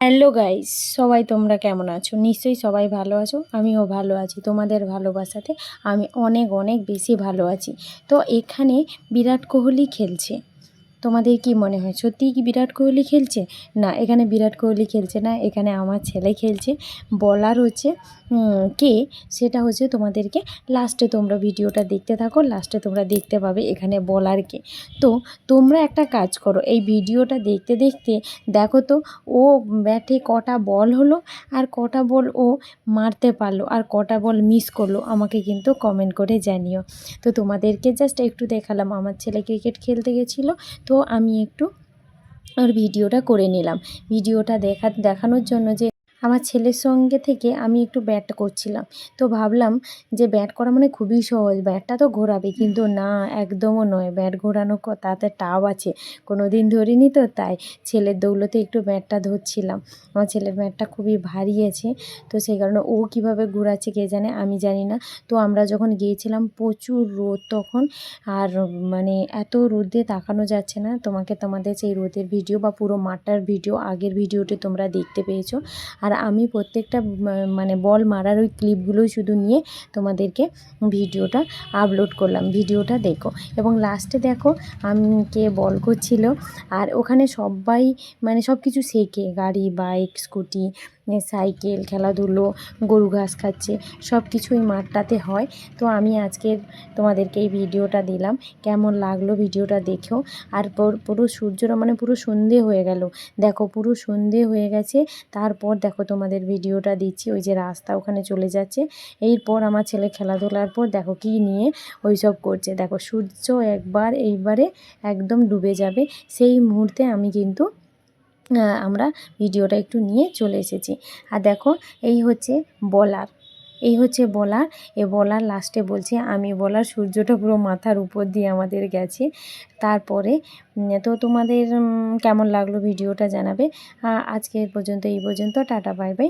Hello guys, সবাই তোমরা কেমন আছো? নিশ্চয়ই সবাই ভালো আছো। আমিও ভালো আছি। তোমাদের ভালোবাসাতে আমি অনেক অনেক বেশি ভালো আছি। তো এখানে বিরাট কোহলি খেলছে। তোমাদের কি মনে হয় সত্যিই কি বিরাট কোহলি খেলছে? না, এখানে বিরাট কোহলি খেলছে না, এখানে আমার ছেলে খেলছে। বলার হচ্ছে কে, সেটা হচ্ছে তোমাদেরকে লাস্টে তোমরা ভিডিওটা দেখতে থাকো, লাস্টে তোমরা দেখতে পাবে এখানে বলার কে। তো তোমরা একটা কাজ করো, এই ভিডিওটা দেখতে দেখতে দেখো তো ও ব্যাটে কটা বল হলো আর কটা বল ও মারতে পারলো আর কটা বল মিস করলো, আমাকে কিন্তু কমেন্ট করে জানিও। তো তোমাদেরকে জাস্ট একটু দেখালাম, আমার ছেলে ক্রিকেট খেলতে গেছিলো, তো আমি একটু আর ভিডিওটা করে নিলাম। ভিডিওটা দেখানোর জন্য যে আমার ছেলের সঙ্গে থেকে আমি একটু ব্যাট করছিলাম। তো ভাবলাম যে ব্যাট করা মানে খুবই সহজ, ব্যাটটা তো ঘোরাবে, কিন্তু না, একদমও নয়। ব্যাট ঘোরানো তাতে টাও আছে, কোনো দিন ধরিনি, তো তাই ছেলের দৌলতে একটু ব্যাটটা ধরছিলাম। আমার ছেলের ব্যাটটা খুবই ভারী আছে, তো সেই কারণে ও কীভাবে ঘোরাচ্ছে কে জানে, আমি জানি না। তো আমরা যখন গিয়েছিলাম প্রচুর রোদ তখন, আর মানে এত রোদে তাকানো যাচ্ছে না। তোমাদের সেই রোদের ভিডিও বা পুরো মাঠটার ভিডিও আগের ভিডিওতে তোমরা দেখতে পেয়েছো। আর আমি প্রত্যেকটা মানে বল মারার ওই ক্লিপগুলোই শুধু নিয়ে তোমাদেরকে ভিডিওটা আপলোড করলাম। ভিডিওটা দেখো এবং লাস্টে দেখো আমি কে বল করছিল। আর ওখানে সবাই মানে সব কিছু শেখে, গাড়ি, বাইক, স্কুটি, সাইকেল, খেলাধুলো, গরু ঘাস খাচ্ছে, সব কিছুই মাঠটাতে হয়। তো আমি আজকের তোমাদেরকে এই ভিডিওটা দিলাম। কেমন লাগলো ভিডিওটা দেখেও। আর পুরো সূর্যটা মানে পুরো সন্ধে হয়ে গেল, দেখো পুরো সন্ধে হয়ে গেছে। তারপর দেখো তোমাদের ভিডিওটা দিচ্ছি, ওই যে রাস্তা ওখানে চলে যাচ্ছে। এরপর আমার ছেলে খেলাধুলার পর দেখো কি নিয়ে ওই সব করছে। দেখো সূর্য এইবারে একদম ডুবে যাবে, সেই মুহূর্তে আমি কিন্তু আমরা ভিডিওটা একটু নিয়ে চলে এসেছি। আর দেখো এই হচ্ছে বলার, এই হচ্ছে বলার। এ বলার লাস্টে বলছে আমি বলার, সূর্যটা পুরো মাথার উপর দিয়ে আমাদের গেছে। তারপরে তো তোমাদের কেমন লাগলো ভিডিওটা জানাবে। আজকে এই পর্যন্ত, টাটা, বাই বাই।